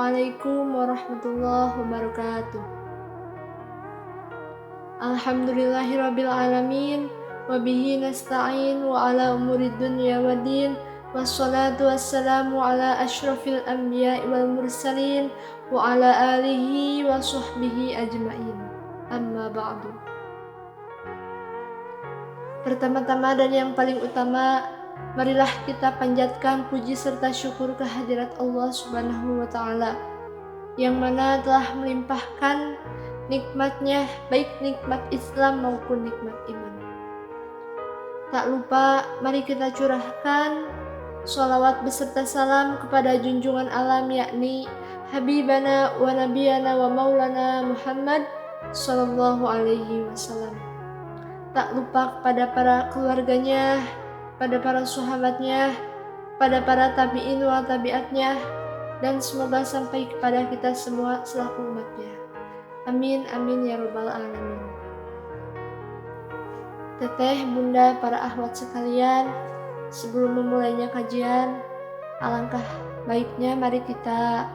Assalamualaikum warahmatullahi wabarakatuh. Alhamdulillahirabbil alamin wa bihi nasta'in wa ala umurid dunya waddin wassalatu wassalamu ala asyrafil anbiya'i wal mursalin wa ala alihi wa sahbihi ajmain. Amma ba'du. Pertama-tama dan yang paling utama, marilah kita panjatkan puji serta syukur kehadirat Allah Subhanahu wa Ta'ala, yang mana telah melimpahkan nikmatnya, baik nikmat Islam maupun nikmat iman. Tak lupa, mari kita curahkan sholawat beserta salam kepada junjungan alam, yakni Habibana wa Nabiyana wa Maulana Muhammad Sallallahu Alaihi Wasallam. Tak lupa kepada para keluarganya, pada para sahabatnya, pada para tabi'in wa tabi'atnya, dan semoga sampai kepada kita semua selaku umatnya. Amin, amin ya rabbal alamin. Teteh, bunda, para akhwat sekalian, sebelum memulainya kajian, alangkah baiknya mari kita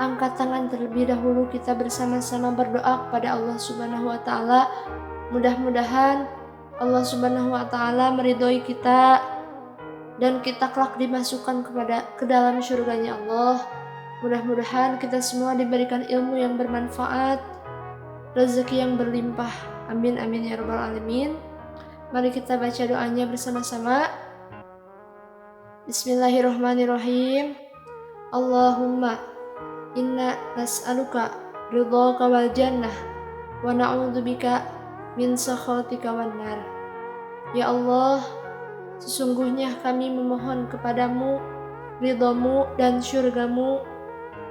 angkat tangan terlebih dahulu, kita bersama-sama berdoa kepada Allah Subhanahu wa Ta'ala. Mudah-mudahan Allah Subhanahu wa Ta'ala meridhoi kita dan kita kelak dimasukkan ke dalam surganya Allah. Mudah-mudahan kita semua diberikan ilmu yang bermanfaat, rezeki yang berlimpah. Amin, amin ya rabbal alamin. Mari kita baca doanya bersama-sama. Bismillahirrahmanirrahim. Allahumma inna nas'aluka ridhaka wal jannah wa na'udzubika min sakhatika wan nar. Ya Allah, sesungguhnya kami memohon kepadamu ridhamu dan syurgamu,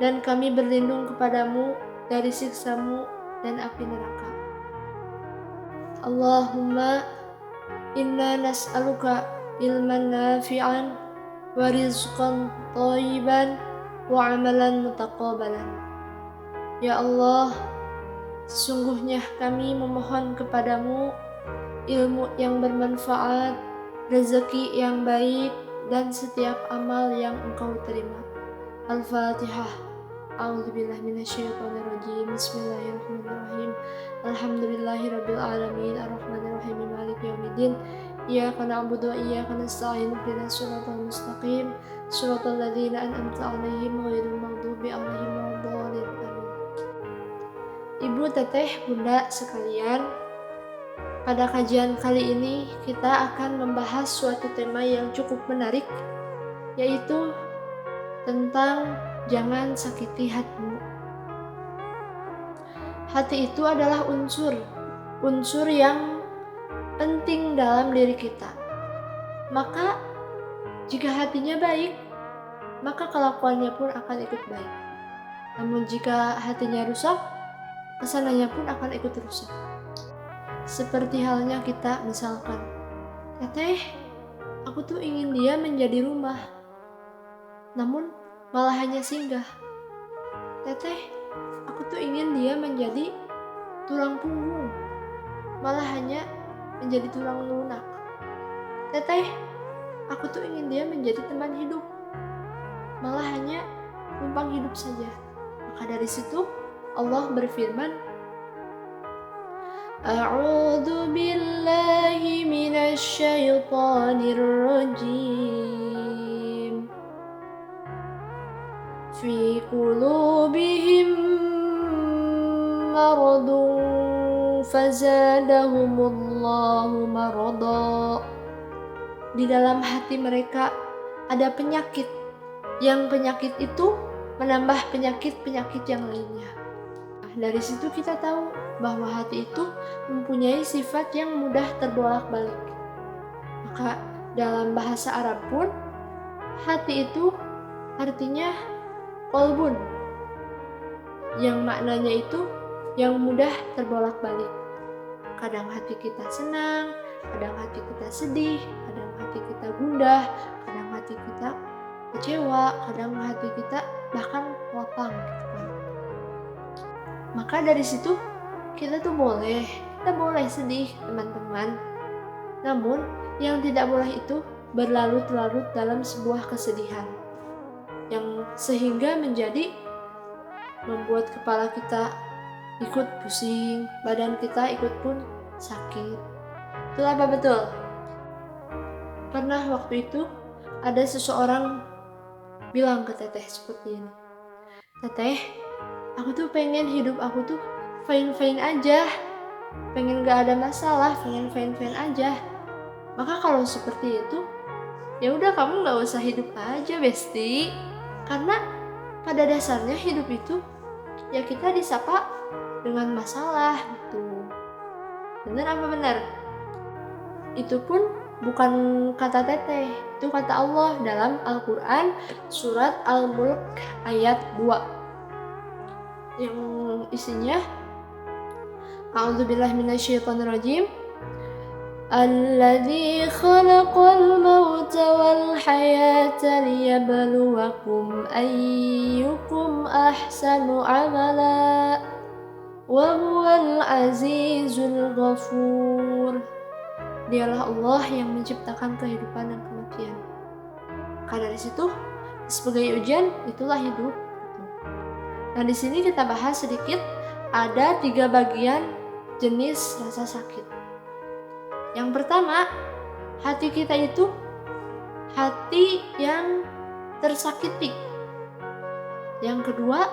dan kami berlindung kepadamu dari siksamu dan api neraka. Allahumma inna nas'aluka ilman nafi'an wa rizqan thayyiban wa amalan mutaqabbalan. Ya Allah, sesungguhnya kami memohon kepadamu ilmu yang bermanfaat, rezeki yang baik, dan setiap amal yang Engkau terima. Al-Fatihah. A'udzubillahi minasyaitonirrajim. Bismillahirrahmanirrahim. Alhamdulillahirabbil alamin arrahmanirrahim maliki yaumiddin. Iyyaka na'budu wa iyyaka nasta'in ihdinas siratal mustaqim siratal ladzina an'amta 'alaihim ghairil maghdubi 'alaihim waladdallin. Ibu, teteh, bunda sekalian, pada kajian kali ini kita akan membahas suatu tema yang cukup menarik, yaitu tentang jangan sakiti hatimu. Hati itu adalah unsur yang penting dalam diri kita. Maka jika hatinya baik, maka kelakuannya pun akan ikut baik. Namun jika hatinya rusak, kesananya pun akan ikut rusak. Seperti halnya kita misalkan, teteh, aku tuh ingin dia menjadi rumah, namun malah hanya singgah. Teteh, aku tuh ingin dia menjadi tulang punggung, malah hanya menjadi tulang lunak. Teteh, aku tuh ingin dia menjadi teman hidup, malah hanya numpang hidup saja. Maka dari situ Allah berfirman, A'udzu billahi minasy syaithanir rajim. Fi qulubihim maradun fazadahumullahu marada. Di dalam hati mereka ada penyakit, yang penyakit itu menambah penyakit-penyakit yang lainnya. Dari situ kita tahu bahwa hati itu mempunyai sifat yang mudah terbolak-balik. Maka dalam bahasa Arab pun, hati itu artinya qalbun, yang maknanya itu yang mudah terbolak-balik. Kadang hati kita senang, kadang hati kita sedih, kadang hati kita gundah, kadang hati kita kecewa, kadang hati kita bahkan lapang gitu kan. Maka dari situ kita boleh sedih, teman-teman. Namun yang tidak boleh itu berlarut-larut dalam sebuah kesedihan yang sehingga menjadi membuat kepala kita ikut pusing, badan kita ikut pun sakit. Betul apa betul? Pernah waktu itu ada seseorang bilang ke Teteh seperti ini, Teteh, aku tuh pengen hidup aku tuh fine-fine aja, pengen gak ada masalah, pengen fine-fine aja. Maka kalau seperti itu, ya udah kamu gak usah hidup aja, Besti. Karena pada dasarnya hidup itu ya kita disapa dengan masalah gitu. Bener apa bener? Itu pun bukan kata Teteh, itu kata Allah dalam Al-Quran surat Al-Mulk ayat 2 yang isinya A'udzubillahi minasyaitonirrajim. Alladzi khalaqal mauta wal hayata liyabluwakum ayyukum ahsanu amala wa huwal azizul ghafur. Dialah Allah yang menciptakan kehidupan dan kematian. Karena dari situ sebagai ujian itulah hidup. Nah, di sini kita bahas sedikit ada 3 bagian jenis rasa sakit. Yang pertama, hati kita itu hati yang tersakiti. Yang kedua,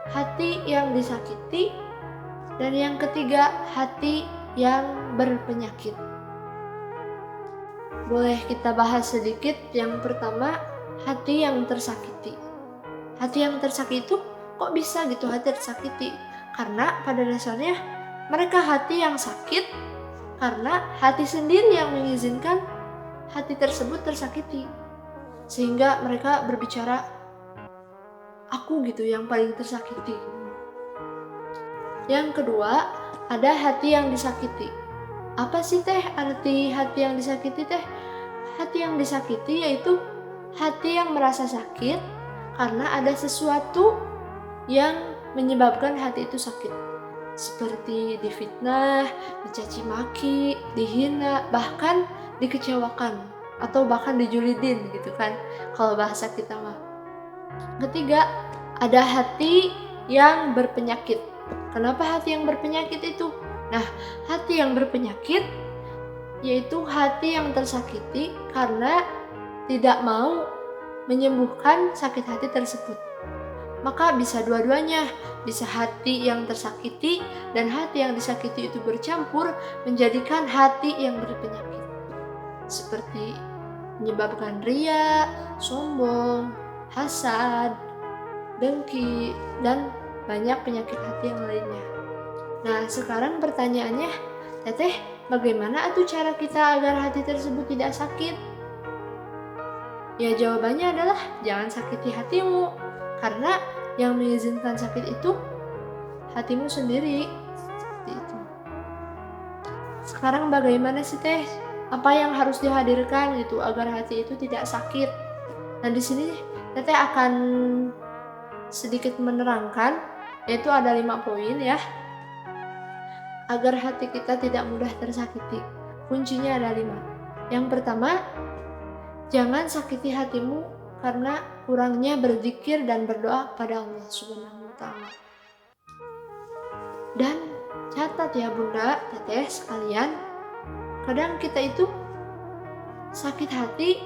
hati yang disakiti. Dan yang ketiga, hati yang berpenyakit. Boleh kita bahas sedikit. Yang pertama, hati yang tersakiti. Hati yang tersakiti itu kok bisa gitu hati tersakiti? Karena pada dasarnya mereka hati yang sakit karena hati sendiri yang mengizinkan hati tersebut tersakiti. Sehingga mereka berbicara, aku gitu yang paling tersakiti. Yang kedua, ada hati yang disakiti. Apa sih Teh arti hati yang disakiti Teh? Hati yang disakiti yaitu hati yang merasa sakit karena ada sesuatu yang menyebabkan hati itu sakit. Seperti difitnah, dicaci maki, dihina, bahkan dikecewakan atau bahkan dijulidin gitu kan kalau bahasa kita mah. Ketiga, ada hati yang berpenyakit. Kenapa hati yang berpenyakit itu? Nah, hati yang berpenyakit yaitu hati yang tersakiti karena tidak mau menyembuhkan sakit hati tersebut. Maka bisa dua-duanya, bisa hati yang tersakiti dan hati yang disakiti itu bercampur menjadikan hati yang berpenyakit. Seperti menyebabkan ria, sombong, hasad, dengki, dan banyak penyakit hati yang lainnya. Nah, sekarang pertanyaannya, Teteh, bagaimana atuh cara kita agar hati tersebut tidak sakit? Ya, jawabannya adalah jangan sakiti hatimu. Karena yang mengizinkan sakit itu hatimu sendiri. Seperti itu. Sekarang bagaimana sih Teh? Apa yang harus dihadirkan gitu agar hati itu tidak sakit? Dan di sini Teteh akan sedikit menerangkan, yaitu ada 5 poin ya. Agar hati kita tidak mudah tersakiti. Kuncinya ada 5. Yang pertama, jangan sakiti hatimu karena kurangnya berzikir dan berdoa pada Allah Subhanahu wa Ta'ala. Dan catat ya Bunda, Teteh sekalian, kadang kita itu sakit hati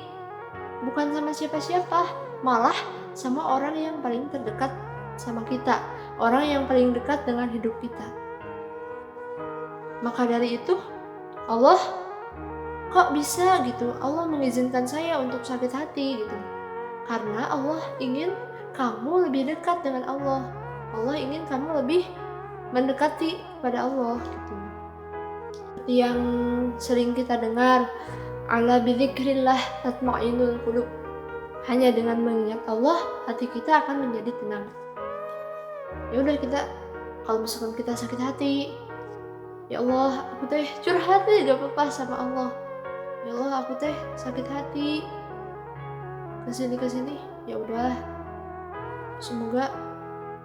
bukan sama siapa-siapa, malah sama orang yang paling terdekat sama kita, orang yang paling dekat dengan hidup kita. Maka dari itu, Allah kok bisa gitu, Allah mengizinkan saya untuk sakit hati gitu. Karena Allah ingin kamu lebih dekat dengan Allah. Allah ingin kamu lebih mendekati pada Allah gitu. Seperti yang sering kita dengar, ala bidzikrillah tatma'innul qulub. Hanya dengan mengingat Allah, hati kita akan menjadi tenang. Ya udah, kita kalau misalkan kita sakit hati, ya Allah, aku teh curhat gak apa-apa sama Allah. Ya Allah, aku teh sakit hati. Kesini, ya udah. Semoga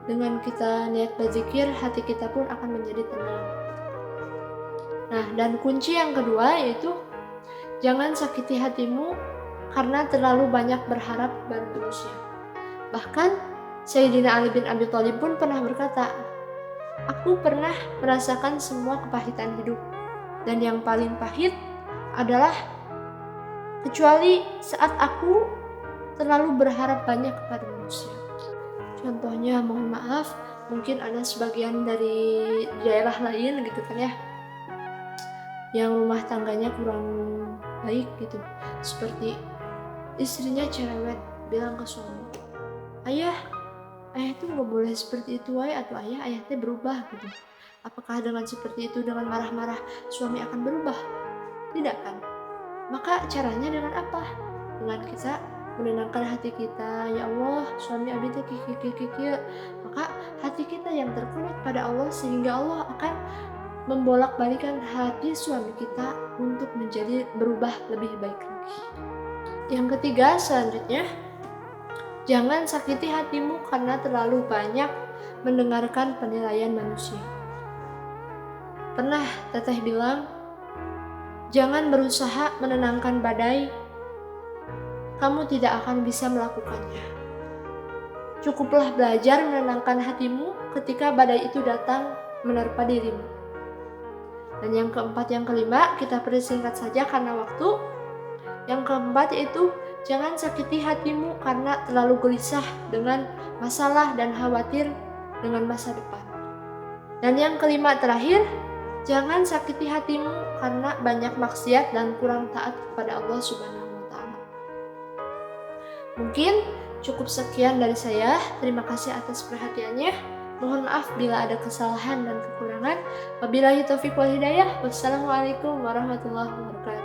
dengan kita niat berzikir, hati kita pun akan menjadi tenang. Nah, dan kunci yang kedua yaitu jangan sakiti hatimu karena terlalu banyak berharap pada manusia. Bahkan Sayyidina Ali bin Abi Thalib pun pernah berkata, "Aku pernah merasakan semua kepahitan hidup, dan yang paling pahit adalah kecuali saat aku terlalu berharap banyak kepada manusia." Contohnya, mohon maaf, mungkin ada sebagian dari daerah lain gitu kan ya, yang rumah tangganya kurang baik gitu. Seperti istrinya cerewet bilang ke suami, ayah itu nggak boleh seperti itu atau ayah teh berubah gitu. Apakah dengan seperti itu, dengan marah-marah, suami akan berubah? Tidak kan? Maka caranya dengan apa? Dengan kita menenangkan hati kita, ya Allah, suami abdi teh kiki. Maka hati kita yang terkonek pada Allah, sehingga Allah akan membolak-balikan hati suami kita untuk menjadi berubah lebih baik lagi. Yang ketiga, selanjutnya, jangan sakiti hatimu karena terlalu banyak mendengarkan penilaian manusia. Pernah teteh bilang, jangan berusaha menenangkan badai, kamu tidak akan bisa melakukannya. Cukuplah belajar menenangkan hatimu ketika badai itu datang menerpa dirimu. Dan yang keempat, yang kelima, kita persingkat saja karena waktu. Yang keempat yaitu, jangan sakiti hatimu karena terlalu gelisah dengan masalah dan khawatir dengan masa depan. Dan yang kelima terakhir, jangan sakiti hatimu karena banyak maksiat dan kurang taat kepada Allah Subhanahu wa Ta'ala. Mungkin cukup sekian dari saya. Terima kasih atas perhatiannya. Mohon maaf bila ada kesalahan dan kekurangan. Wabillahi taufiq wal hidayah. Wassalamualaikum warahmatullahi wabarakatuh.